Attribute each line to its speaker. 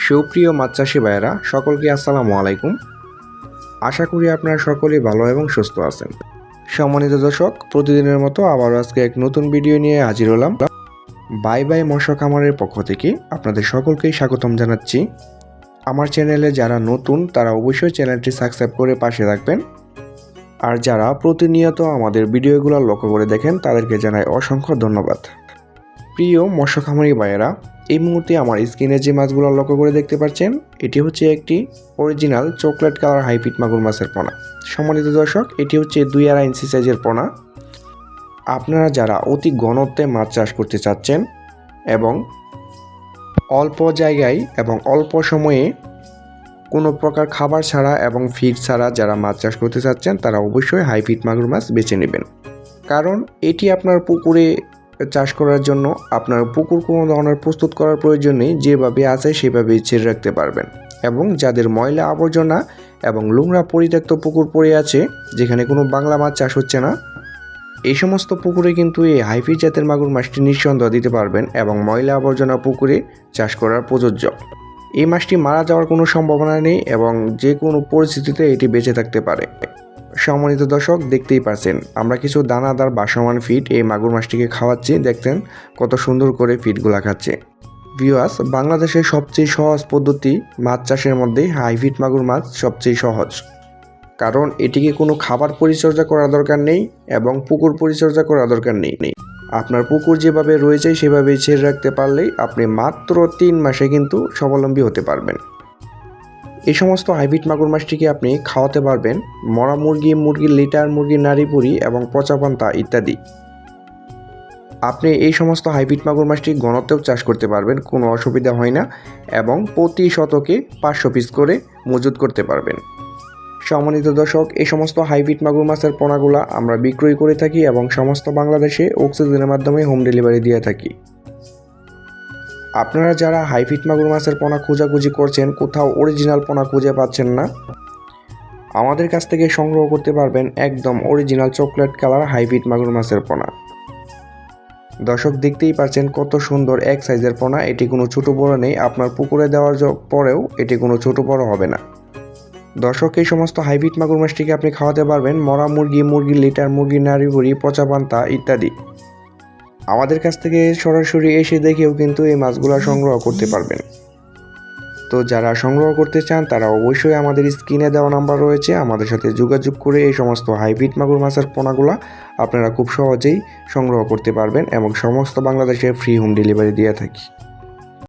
Speaker 1: সুপ্রিয় মাছ চাষি ভাইয়েরা সকলকে আসসালামু আলাইকুম। আশা করি আপনারা সকলেই ভালো এবং সুস্থ আছেন। সম্মানিত দর্শক, প্রতিদিনের মতো আবারও আজকে এক নতুন ভিডিও নিয়ে হাজির হলাম। বাই বাই মৎস্য খামারের পক্ষ থেকে আপনাদের সকলকেই স্বাগতম জানাচ্ছি। আমার চ্যানেলে যারা নতুন তারা অবশ্যই চ্যানেলটি সাবস্ক্রাইব করে পাশে রাখবেন, আর যারা প্রতিনিয়ত আমাদের ভিডিওগুলো লক্ষ্য করে দেখেন তাদেরকে জানাই অসংখ্য ধন্যবাদ। প্রিয় মৎস্য খামারি ভাইয়েরা, এই মুহূর্তে আমার স্ক্রিনে যে মাছগুলো লক্ষ্য করে দেখতে পাচ্ছেন, এটি হচ্ছে একটি অরিজিনাল চকলেট কালার হাইব্রিড মাগুর মাছের পোনা। সম্মানিত দর্শক, এটি হচ্ছে 2.5 ইঞ্চি সাইজের পোনা। আপনারা যারা অতি ঘনত্বে মাছ চাষ করতে চাচ্ছেন এবং অল্প জায়গায় এবং অল্প সময়ে কোনো প্রকার খাবার ছাড়া এবং ফিড ছাড়া যারা মাছ চাষ করতে চাচ্ছেন তারা অবশ্যই হাইব্রিড মাগুর মাছ বেছে নেবেন। কারণ এটি আপনার পুকুরে চাষ করার জন্য আপনার পুকুর কোনো ধরনের প্রস্তুত করার প্রয়োজন নেই, যেভাবে আছে সেভাবেই ছেড়ে রাখতে পারবেন। এবং যাদের ময়লা আবর্জনা এবং নোংরা পরিত্যক্ত পুকুর পড়ে আছে, যেখানে কোনো বাংলা মাছ চাষ হচ্ছে না, এই সমস্ত পুকুরে কিন্তু এই হাইব্রিড জাতের মাগুর মাছটি নিঃসন্দেহ দিতে পারবেন এবং ময়লা আবর্জনা পুকুরে চাষ করার প্রযোজ্য। এই মাছটি মারা যাওয়ার কোনো সম্ভাবনা নেই এবং যে কোনো পরিস্থিতিতে এটি বেঁচে থাকতে পারে। সম্মানিত দর্শক, দেখতেই পাচ্ছেন আমরা কিছু দানাদার বাসমান ফিড এই মাগুর মাছটিকে খাওয়াচ্ছি। দেখতেন কত সুন্দর করে ফিডগুলা খাচ্ছে। ভিউয়ার্স, বাংলাদেশের সবচেয়ে সহজ পদ্ধতি মাছ চাষের মধ্যে হাইব্রিড মাগুর মাছ সবচেয়ে সহজ, কারণ এটিকে কোনো খাবার পরিচর্যা করার দরকার নেই এবং পুকুর পরিচর্যা করার দরকার নেই। আপনার পুকুর যেভাবে রয়েছে সেভাবেই ছেড়ে রাখতে পারলেই আপনি মাত্র 3 মাসে কিন্তু স্বাবলম্বী হতে পারবেন। এই সমস্ত হাইব্রিড মাগুর মাছটিকে আপনি খাওয়াতে পারবেন মরা মুরগি, মুরগির লিটার, মুরগির নাড়িপুরি এবং পচা পান্তা ইত্যাদি। আপনি এই সমস্ত হাইব্রিড মাগুর মাছটি ঘনত্বেও চাষ করতে পারবেন, কোনো অসুবিধা হয় না, এবং প্রতি শতকে 500 পিস করে মজুত করতে পারবেন। সম্মানিত দর্শক, এই সমস্ত হাইব্রিড মাগুর মাছের পোনাগুলা আমরা বিক্রয় করে থাকি এবং সমস্ত বাংলাদেশে অক্সিজেনের মাধ্যমে হোম ডেলিভারি দিয়ে থাকি। আপনারা যারা হাইব্রিড মাগুর মাছের পোনা খোঁজাখুঁজি করছেন, কোথাও অরিজিনাল পোনা খুঁজে পাচ্ছেন না, আমাদের কাছ থেকে সংগ্রহ করতে পারবেন একদম অরিজিনাল চকলেট কালার হাইব্রিড মাগুর মাছের পোনা। দর্শক, দেখতেই পাচ্ছেন কত সুন্দর এক সাইজের পোনা। এটি কোনো ছোটো বড় নেই, আপনার পুকুরে দেওয়ার পরেও এটি কোনো ছোটো বড় হবে না। দর্শক, এই সমস্ত হাইব্রিড মাগুর মাছটিকে আপনি খাওয়াতে পারবেন মরা মুরগি, মুরগির লিটার, মুরগির নাড়িভুড়ি, পচা পান্তা ইত্যাদি। আমাদের কাছ থেকে সরাসরি এসে দেখেও কিন্তু এই মাছগুলো সংগ্রহ করতে পারবেন। তো যারা সংগ্রহ করতে চান তারা অবশ্যই আমাদের স্ক্রিনে দেওয়া নাম্বার রয়েছে, আমাদের সাথে যোগাযোগ করে এই সমস্ত হাইব্রিড মাগুর মাছের পোনাগুলা আপনারা খুব সহজেই সংগ্রহ করতে পারবেন এবং সমস্ত বাংলাদেশে ফ্রি হোম ডেলিভারি দিয়ে থাকি।